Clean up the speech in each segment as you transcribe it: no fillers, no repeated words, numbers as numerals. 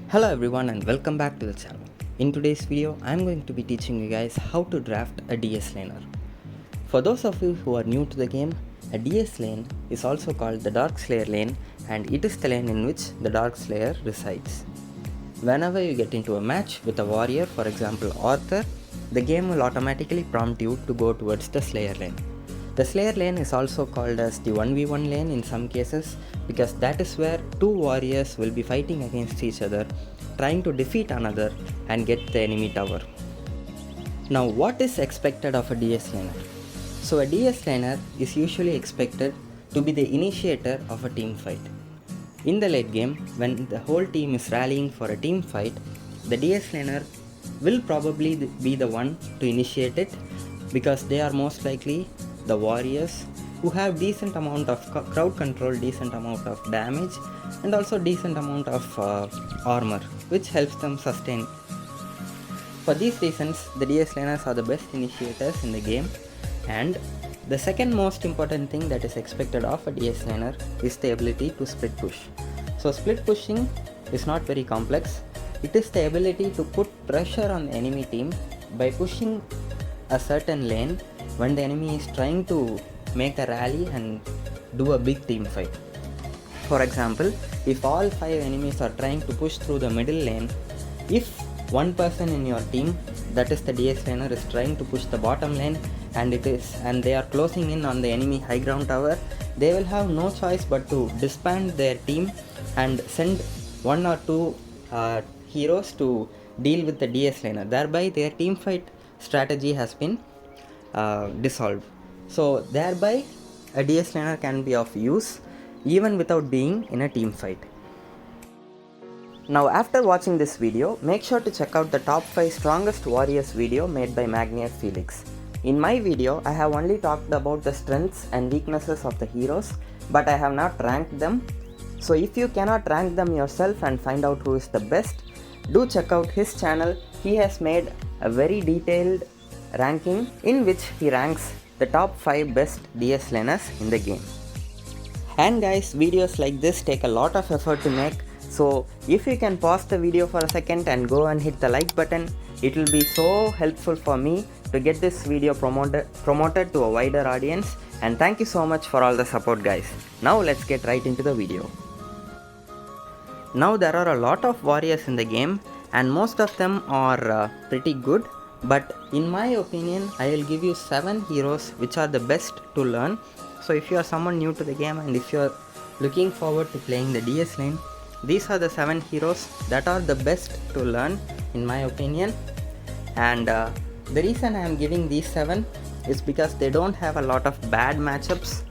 Hello everyone and welcome back to the channel. In today's video, I am going to be teaching you guys how to draft a DS laner. For those of you who are new to the game, a DS lane is also called the Dark Slayer lane, and it is the lane in which the Dark Slayer resides. Whenever you get into a match with a warrior, for example Arthur, the game will automatically prompt you to go towards the Slayer lane. The Slayer lane is also called as the 1v1 lane in some cases because that is where two warriors will be fighting against each other, trying to defeat another and get the enemy tower. Now what is expected of a DS laner? So a DS laner is usually expected to be the initiator of a team fight. In the late game, when the whole team is rallying for a team fight, the DS laner will probably be the one to initiate it because they are most likely the warriors who have decent amount of crowd control, decent amount of damage and also decent amount of armor, which helps them sustain. For these reasons, the DS laners are the best initiators in the game, and the second most important thing that is expected of a DS laner is the ability to split push. So split pushing is not very complex. It is the ability to put pressure on the enemy team by pushing a certain lane when the enemy is trying to make a rally and do a big team fight. For example, if all 5 enemies are trying to push through the middle lane, if one person in your team, that is the DS laner, is trying to push the bottom lane and they are closing in on the enemy high ground tower, they will have no choice but to disband their team and send 1 or 2 heroes to deal with the DS laner. Thereby their team fight strategy has been dissolved. So thereby a DS laner can be of use even without being in a team fight. Now after watching this video, make sure to check out the top 5 strongest warriors video made by Magnier Felix. In my video, I have only talked about the strengths and weaknesses of the heroes, but I have not ranked them. So if you cannot rank them yourself and find out who is the best, do check out his channel. He has made a very detailed ranking in which he ranks the top 5 best DS laners in the game. And guys, videos like this take a lot of effort to make, so if you can pause the video for a second and go and hit the like button, it will be so helpful for me to get this video promoted to a wider audience, and thank you so much for all the support guys. Now let's get right into the video. Now there are a lot of warriors in the game and most of them are pretty good, but in my opinion I will give you 7 heroes which are the best to learn. So if you are someone new to the game and if you are looking forward to playing the DS lane, these are the 7 heroes that are the best to learn in my opinion. And the reason I am giving these 7 is because they don't have a lot of bad matchups.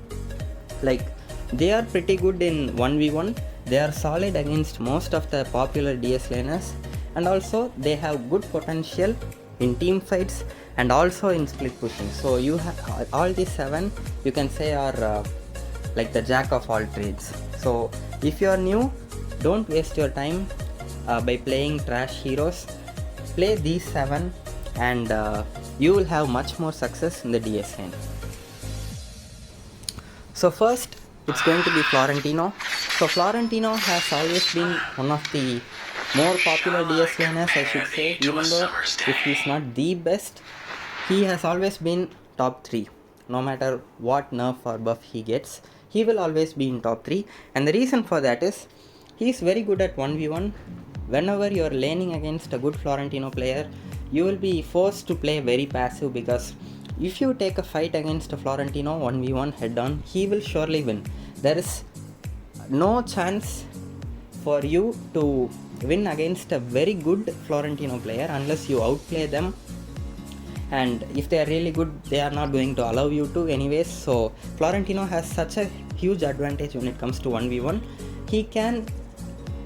Like, they are pretty good in 1v1, they are solid against most of the popular DS laners, and also they have good potential in team fights and also in split pushing. So you have all these 7 you can say are like the jack of all trades. So if you are new, don't waste your time by playing trash heroes. Play these 7 and you will have much more success in the DS lane. So first it's going to be Florentino. So Florentino has always been one of the more popular DS laners, I should say, even though if he's not the best, he has always been top 3. No matter what nerf or buff he gets, he will always be in top 3, and the reason for that is he is very good at 1v1. Whenever you are laning against a good Florentino player, you will be forced to play very passive, because if you take a fight against a Florentino 1v1 head on, he will surely win. There is no chance for you to win against a very good Florentino player unless you outplay them, and if they are really good, they are not going to allow you to anyways. So Florentino has such a huge advantage when it comes to 1v1. He can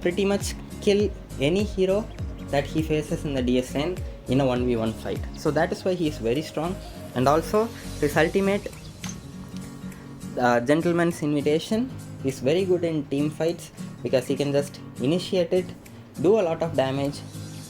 pretty much kill any hero that he faces in the DS lane in a 1v1 fight. So that is why he is very strong, and also his ultimate Gentleman's Invitation is very good in team fights because he can just initiate it, do a lot of damage,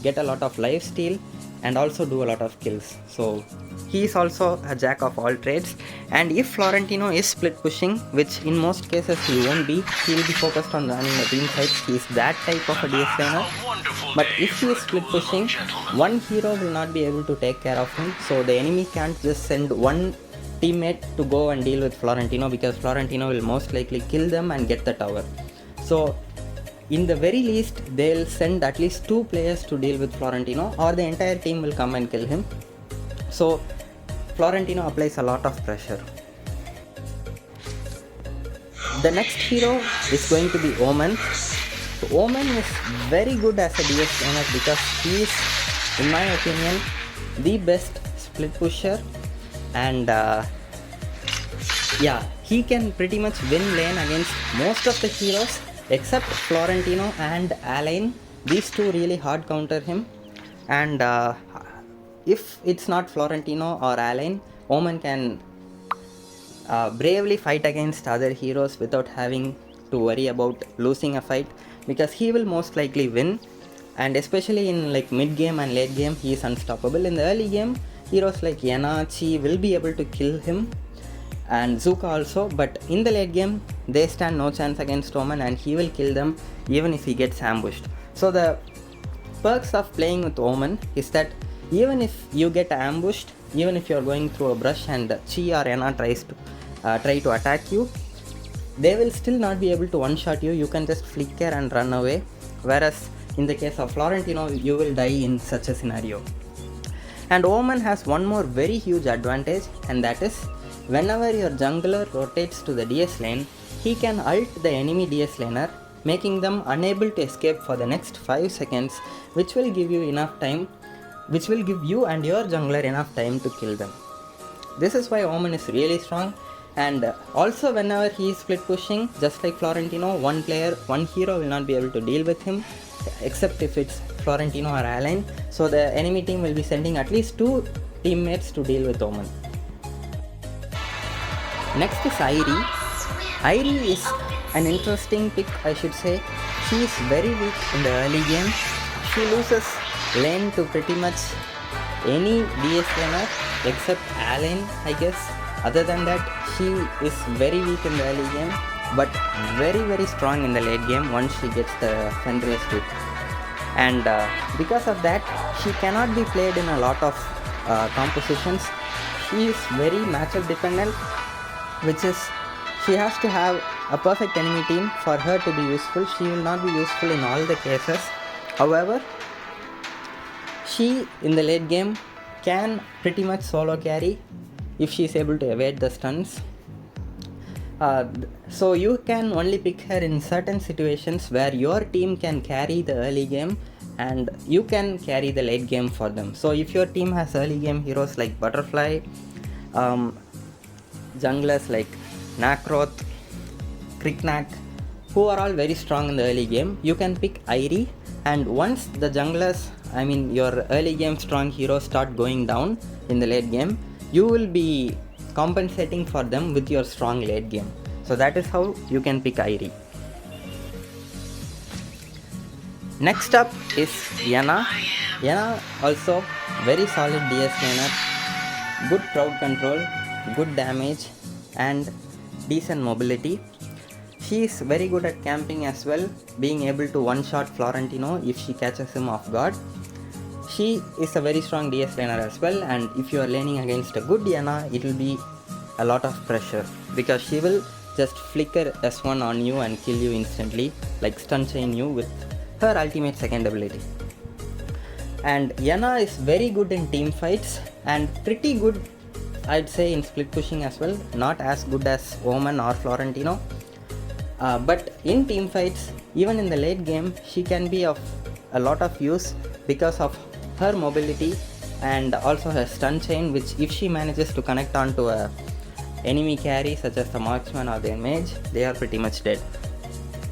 get a lot of life steal and also do a lot of kills. So he is also a jack of all trades, and if Florentino is split pushing, which in most cases he won't be, he will be focused on running the team fights. He is that type of a DS laner. But if he is split pushing, one hero will not be able to take care of him, so the enemy can't just send one teammate to go and deal with Florentino, because Florentino will most likely kill them and get the tower. So in the very least, they'll send at least 2 players to deal with Florentino, or the entire team will come and kill him. So Florentino applies a lot of pressure. The next hero is going to be Omen. So Omen is very good as a DS laner because he is, in my opinion, the best split pusher, and he can pretty much win lane against most of the heroes except Florentino and Alain. These two really hard counter him, and if it's not Florentino or Alain, Omen can bravely fight against other heroes without having to worry about losing a fight, because he will most likely win. And especially in like mid game and late game, he is unstoppable. In the early game, heroes like Yena, Chi will be able to kill him, and Zuka also, but in the late game they stand no chance against Omen, and he will kill them even if he gets ambushed. So the perks of playing with Omen is that even if you get ambushed, even if you are going through a brush and Chi or Yena try to attack you, they will still not be able to one-shot you. You can just flicker and run away, whereas in the case of Florentino, you will die in such a scenario. And Omen has one more very huge advantage, and that is whenever your jungler rotates to the DS lane, he can ult the enemy DS laner, making them unable to escape for the next 5 seconds, which will give you enough time, which will give you and your jungler enough time to kill them. This is why Omen is really strong. And also whenever he is split pushing, just like Florentino, one hero will not be able to deal with him except if it's Florentino or Alain. So the enemy team will be sending at least 2 teammates to deal with Omen. Next is Airi. Airi is an interesting pick, I should say. She is very weak in the early game. She loses lane to pretty much any DS laner except Alain, I guess. Other than that, she is very weak in the early game, but very strong in the late game once she gets the Fenrir suit. And because of that, she cannot be played in a lot of compositions. She is very matchup dependent, which is she has to have a perfect enemy team for her to be useful. She will not be useful in all the cases. However, she in the late game can pretty much solo carry if she is able to evade the stuns. So you can only pick her in certain situations where your team can carry the early game and you can carry the late game for them. So if your team has early game heroes like Butterfly, junglers like Nakroth, Kriknak, who are all very strong in the early game, you can pick Airi, and once the junglers, your early game strong heroes start going down in the late game, you will be compensating for them with your strong late game. So that is how you can pick Airi. Next up is Yena. Yena also very solid DS laner, good crowd control, good damage and decent mobility. She is very good at camping as well, being able to one-shot Florentino if she catches him off guard. She is a very strong DS laner as well, and if you are laning against a good Yena, it will be a lot of pressure because she will just flicker S1 on you and kill you instantly, like stun chain you with her ultimate second ability. And Yena is very good in team fights and pretty good, I'd say, in split pushing as well. Not as good as Omen or Florentino, but in team fights, even in the late game, she can be of a lot of use because of her mobility and also her stun chain, which if she manages to connect onto a enemy carry such as the marksman or the mage, they are pretty much dead.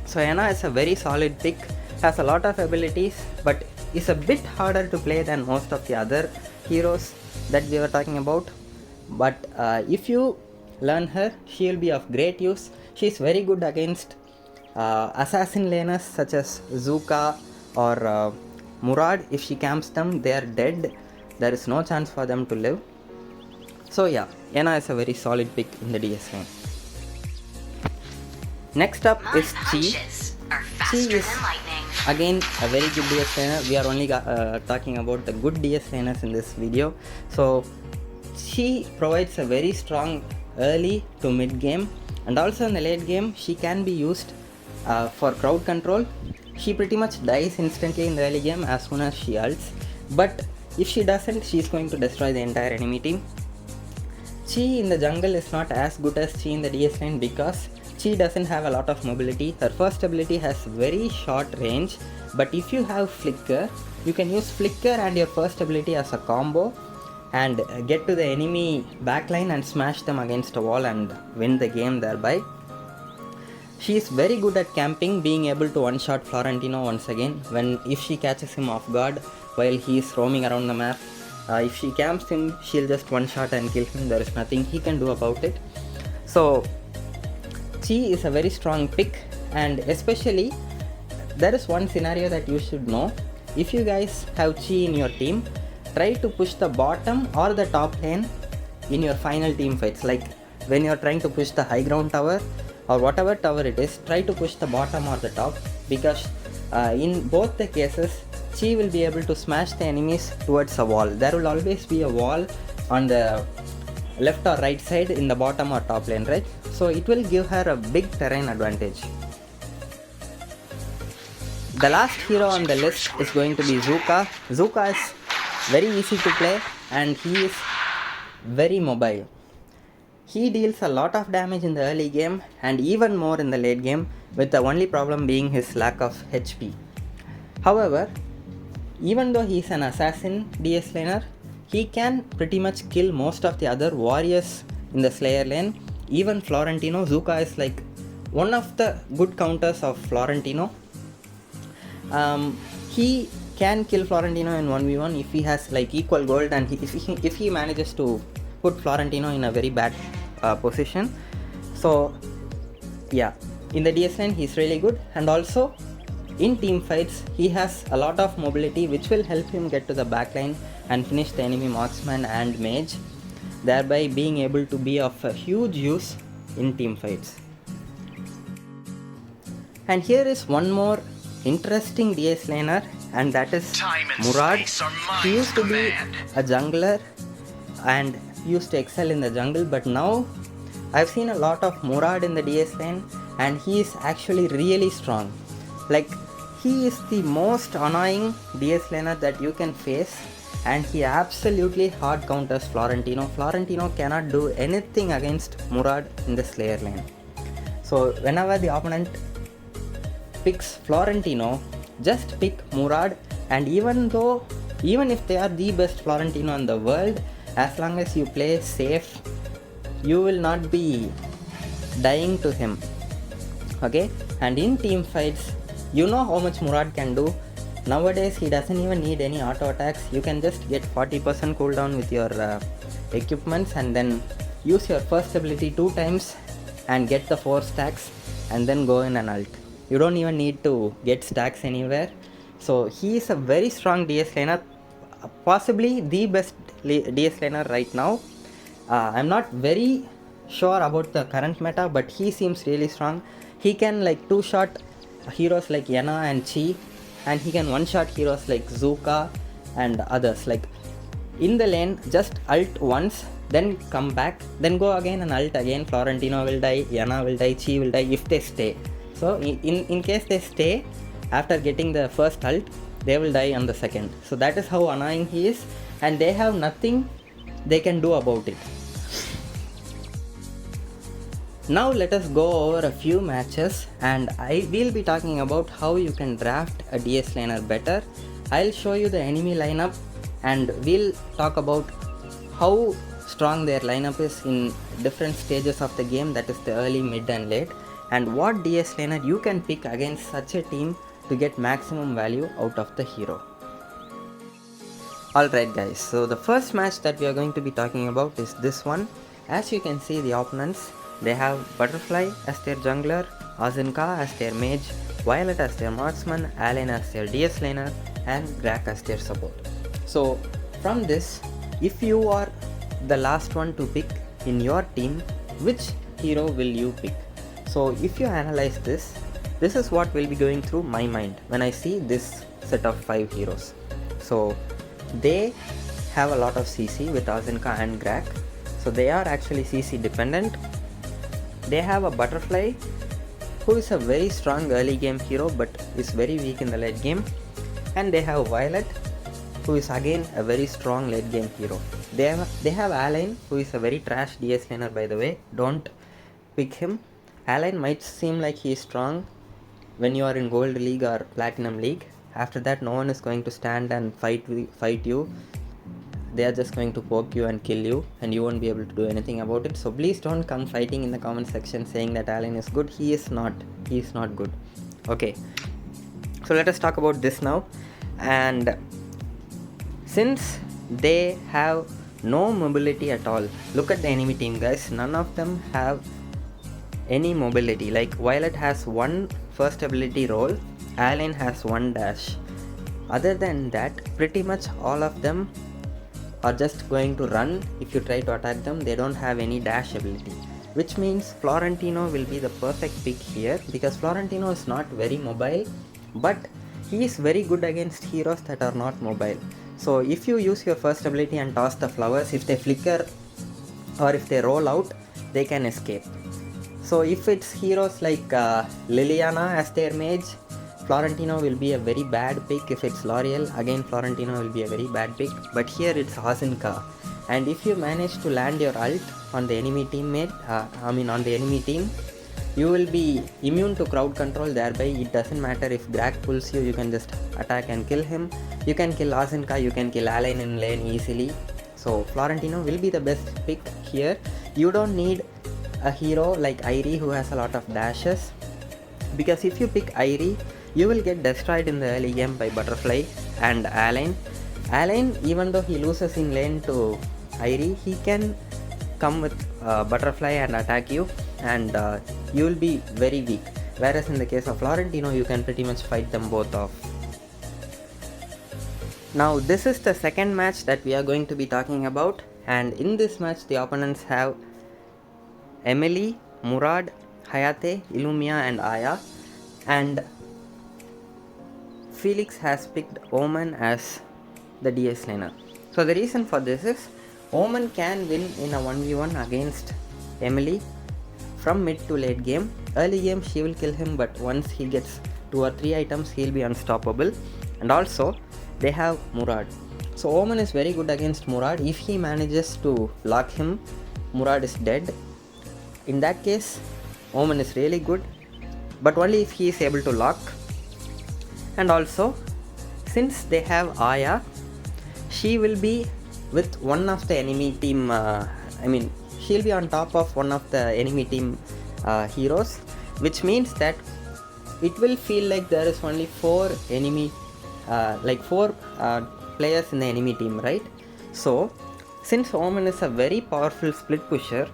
So Yena is a very solid pick, has a lot of abilities, but is a bit harder to play than most of the other heroes that we were talking about. But if you learn her, she will be of great use. She is very good against assassin laners such as Zuka or Murad. If she camps them, they are dead. There is no chance for them to live. So yeah, Yena is a very solid pick in the DS lane. Next up is Chi. Chi is again a very good DS laner. We are only talking about the good DS laners in this video. So she provides a very strong early to mid game, and also in the late game she can be used for crowd control. She pretty much dies instantly in the early game as soon as she ults, but if she doesn't, she is going to destroy the entire enemy team. Chi in the jungle is not as good as Chi in the DS lane because Chi doesn't have a lot of mobility. Her first ability has very short range, but if you have Flicker, you can use Flicker and your first ability as a combo and get to the enemy backline and smash them against a wall and win the game thereby. She is very good at camping, being able to one-shot Florentino once again if she catches him off guard while he is roaming around the map. If she camps him, she'll just one-shot and kill him. There is nothing he can do about it. So Chi is a very strong pick, and especially there is one scenario that you should know. If you guys have Chi in your team, try to push the bottom or the top lane in your final team fights. Like when you're trying to push the high ground tower or whatever tower it is, try to push the bottom or the top, because in both the cases Chi will be able to smash the enemies towards a wall. There will always be a wall on the left or right side in the bottom or top lane, right? So it will give her a big terrain advantage. The last hero on the list is going to be Zuka. Zuka is very easy to play and he is very mobile. He deals a lot of damage in the early game and even more in the late game, with the only problem being his lack of HP. However, even though he is an assassin DS laner, he can pretty much kill most of the other warriors in the Slayer lane. Even Florentino, Zuka is like one of the good counters of Florentino. He can kill Florentino in 1v1 if he has like equal gold, and if he manages to put Florentino in a very bad position. So yeah, in the DS lane he's really good, and also in team fights he has a lot of mobility which will help him get to the backline and finish the enemy marksman and mage, thereby being able to be of a huge use in team fights. And here is one more interesting DS laner, and that is Murad. He used to be a jungler and used to excel in the jungle, but now I've seen a lot of Murad in the DS lane and he is actually really strong. Like, he is the most annoying DS laner that you can face, and he absolutely hard counters Florentino. Florentino cannot do anything against Murad in the Slayer lane. So whenever the opponent picks Florentino, just pick Murad, and even if they are the best Florentino in the world, as long as you play safe, you will not be dying to him. Okay, and in team fights, you know how much Murad can do. Nowadays he doesn't even need any auto attacks. You can just get 40% cooldown with your equipments, and then use your first ability 2 times and get the 4 stacks, and then go in an ult. You don't even need to get stacks anywhere. So he is a very strong DS laner, possibly the best DS laner right now. I'm not very sure about the current meta, but he seems really strong. He can like 2-shot heroes like Yena and Chi, and he can 1-shot heroes like Zuka and others. Like in the lane, just ult once, then come back, then go again and ult again. Florentino will die, Yena will die, Chi will die if they stay. So in case they stay, after getting the first ult, they will die on the second. So that is how annoying he is, and they have nothing they can do about it. Now let us go over a few matches, and I will be talking about how you can draft a DS laner better. I'll show you the enemy lineup, and we'll talk about how strong their lineup is in different stages of the game, that is the early, mid and late, and what DS laner you can pick against such a team to get maximum value out of the hero. Alright guys, so the first match that we are going to be talking about is this one. As you can see, the opponents, they have Butterfly as their jungler, Azinka as their mage, Violet as their marksman, Allen as their DS laner, and Grak as their support. So from this, if you are the last one to pick in your team, which hero will you pick? So if you analyze this, this is what will be going through my mind when I see this set of 5 heroes. So they have a lot of CC with Azinka and Grak, so they are actually CC dependent. They have a Butterfly who is a very strong early game hero but is very weak in the late game, and they have Violet who is again a very strong late game hero. They have Alain who is a very trash DS laner, by the way, don't pick him. Alain might seem like he is strong when you are in Gold League or Platinum League. After that, no one is going to stand and fight you. They are just going to poke you and kill you, and you won't be able to do anything about it. So please don't come fighting in the comment section saying that Alain is good. He is not good. Okay, so let us talk about this now. And since they have no mobility at all, look at the enemy team, guys. None of them have any mobility. Like Violet has one first ability roll, Alain has one dash. Other than that, pretty much all of them are just going to run. If you try to attack them, they don't have any dash ability, which means Florentino will be the perfect pick here, because Florentino is not very mobile, but he is very good against heroes that are not mobile. So if you use your first ability and toss the flowers, if they flicker or if they roll out, they can escape. So if it's heroes like Liliana as their mage, Florentino will be a very bad pick. If it's L'Oreal, again Florentino will be a very bad pick. But here it's Azinka, and if you manage to land your ult on the enemy teammate, on the enemy team, you will be immune to crowd control. Thereby, it doesn't matter if Grak pulls you, you can just attack and kill him. You can kill Azinka, you can kill Alain in lane easily. So Florentino will be the best pick here. You don't need a hero like Airi who has a lot of dashes, because if you pick Airi, you will get destroyed in the early game by Butterfly and Alain. Alain, even though he loses in lane to Airi, he can come with Butterfly and attack you, and you will be very weak. Whereas in the case of Florentino, you can pretty much fight them both off. Now this is the second match that we are going to be talking about, and in this match the opponents have Emily, Murad, Hayate, Illumia and Aya, and Felix has picked Omen as the DS laner. So the reason for this is Omen can win in a 1v1 against Emily from mid to late game. Early game she will kill him, but once he gets 2 or 3 items, he'll be unstoppable. And also they have Murad. So Omen is very good against Murad. If he manages to lock him, Murad is dead. In that case, Omen is really good, but only if he is able to lock. And also, since they have Aya, she will be with one of the enemy team, she'll be on top of one of the enemy team heroes, which means that it will feel like there is only 4 enemy, 4 players in the enemy team, right? So, since Omen is a very powerful split pusher,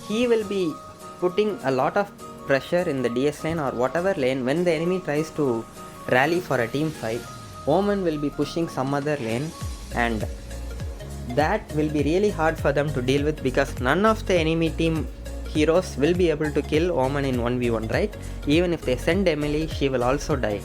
he will be putting a lot of pressure in the DS lane or whatever lane. When the enemy tries to rally for a team fight, Omen will be pushing some other lane, and that will be really hard for them to deal with, because none of the enemy team heroes will be able to kill Omen in 1v1, right? Even if they send Emily, she will also die.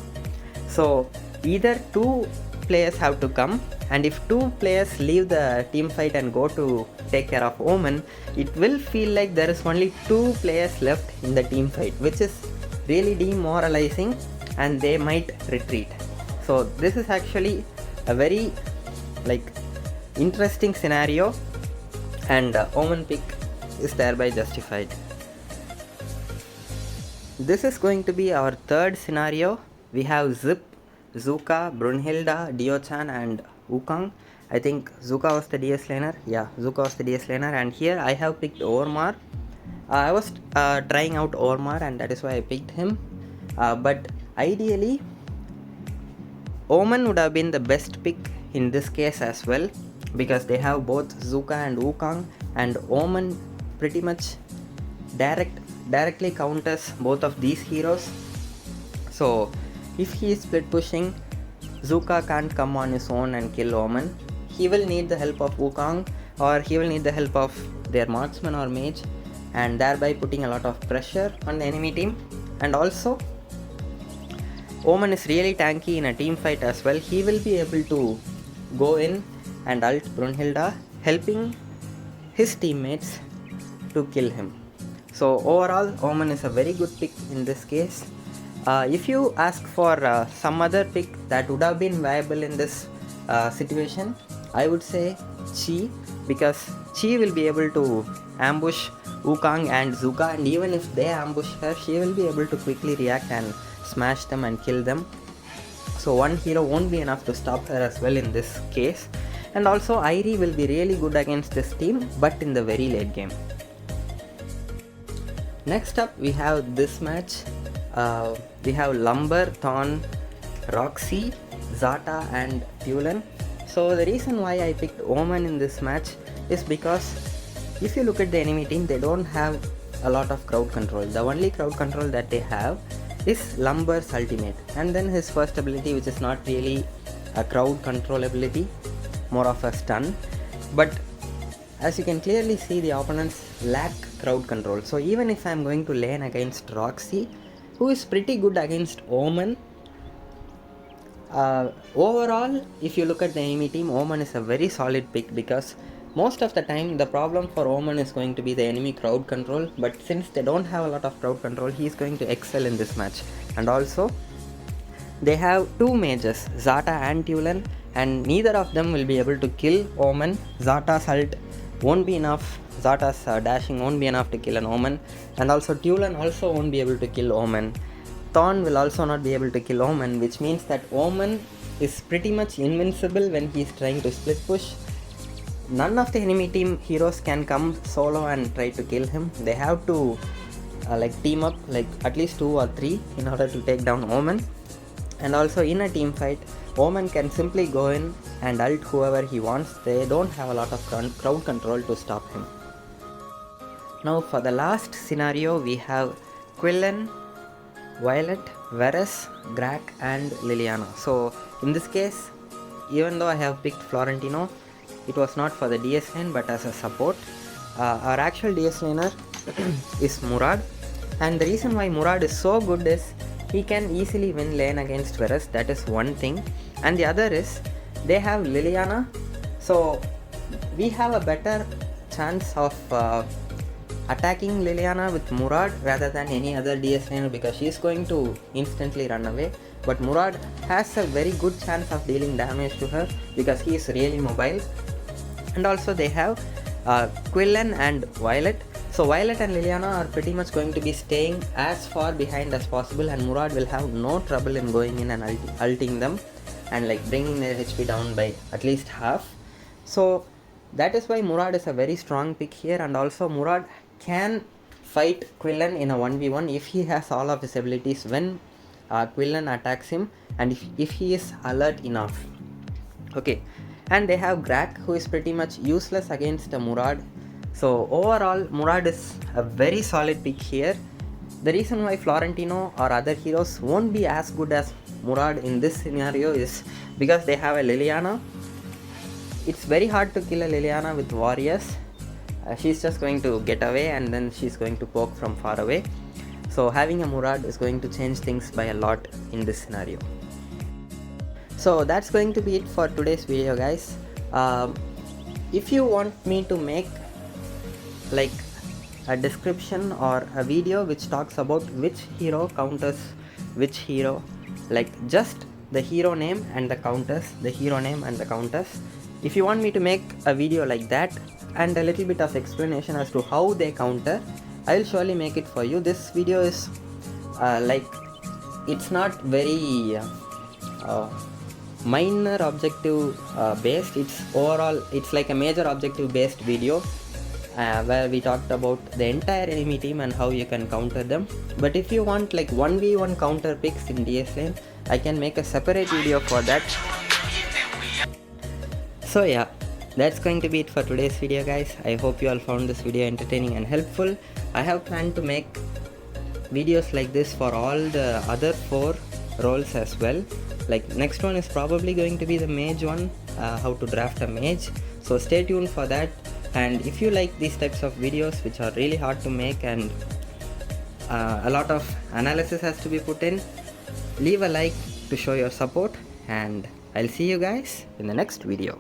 So either 2 players have to come, and if 2 players leave the team fight and go to take care of Omen, it will feel like there is only 2 players left in the team fight, which is really demoralizing, and they might retreat. So this is actually a very interesting scenario, and Omen pick is thereby justified. This is going to be our third scenario. We have Zip, Zuka, Brunhilde, Dio-chan and Wukong. I think Zuka was the DS laner. Yeah, Zuka was the DS laner, and here I have picked Ormar. I was trying out Ormar, and that is why I picked him. But ideally, Omen would have been the best pick in this case as well, because they have both Zuka and Wukong, and Omen pretty much directly counters both of these heroes. So if he is split pushing, Zuka can't come on his own and kill Omen. He will need the help of Wukong, or he will need the help of their marksman or mage, and thereby putting a lot of pressure on the enemy team. And also Omen is really tanky in a team fight as well. He will be able to go in and ult Brunhilde, helping his teammates to kill him. So overall, Omen is a very good pick in this case. If you ask for some other pick that would have been viable in this situation, I would say Chi, because Chi will be able to ambush Wukong and Zuka, and even if they ambush her, she will be able to quickly react and smash them and kill them. So one hero won't be enough to stop her as well in this case. And also Airi will be really good against this team, but in the very late game. Next up we have this match. We have Lumber, Thorn, Roxy, Zata and Tulen. So the reason why I picked Omen in this match is because if you look at the enemy team, they don't have a lot of crowd control. The only crowd control that they have is Lumber's ultimate, and then his first ability, which is not really a crowd control ability, more of a stun. But as you can clearly see, the opponents lack crowd control. So even if I am going to lane against Roxy, who is pretty good against Omen, overall if you look at the enemy team, Omen is a very solid pick, because most of the time the problem for Omen is going to be the enemy crowd control, but since they don't have a lot of crowd control, he is going to excel in this match. And also they have two mages, Zata and Tulen, and neither of them will be able to kill Omen. Zata's ult won't be enough, Zata's dashing won't be enough to kill an Omen, and also Tulen also won't be able to kill Omen. Thorn will also not be able to kill Omen, which means that Omen is pretty much invincible when he is trying to split push. None of the enemy team heroes can come solo and try to kill him. They have to team up like at least 2 or 3 in order to take down Omen. And also in a team fight, Omen can simply go in and ult whoever he wants. They don't have a lot of crowd control to stop him. Now for the last scenario, we have Quillen, Violet, Varus, Grak and Liliana. So in this case, even though I have picked Florentino, it was not for the DS lane but as a support. Our actual DS laner is Murad, and the reason why Murad is so good is he can easily win lane against Varus. That is one thing, and the other is they have Liliana, so we have a better chance of attacking Liliana with Murad rather than any other DS laner, because she is going to instantly run away. But Murad has a very good chance of dealing damage to her because he is really mobile. And also they have Quillen and Violet. So Violet and Liliana are pretty much going to be staying as far behind as possible, and Murad will have no trouble in going in and ulting them and bringing their HP down by at least half. So that is why Murad is a very strong pick here, and also Murad can fight Quillen in a 1v1 if he has all of his abilities when Quillen attacks him, and if he is alert enough. Okay, and they have Grak, who is pretty much useless against Murad. So overall, Murad is a very solid pick here. The reason why Florentino or other heroes won't be as good as Murad in this scenario is because they have a Liliana. It's very hard to kill a Liliana with warriors. She's just going to get away and then she's going to poke from far away. So having a Murad is going to change things by a lot in this scenario. So that's going to be it for today's video, guys. If you want me to make a description or a video which talks about which hero counters which hero, just the hero name and the counters, if you want me to make a video like that and a little bit of explanation as to how they counter, I will surely make it for you. This video is it's not very minor objective based. It's like a major objective based video where we talked about the entire enemy team and how you can counter them. But if you want 1v1 counter picks in DS lane, I can make a separate video for that. So yeah, that's going to be it for today's video, guys. I hope you all found this video entertaining and helpful. I have planned to make videos like this for all the other 4 roles as well. Next one is probably going to be the mage one, how to draft a mage. So stay tuned for that. And if you like these types of videos which are really hard to make and a lot of analysis has to be put in, leave a like to show your support, and I'll see you guys in the next video.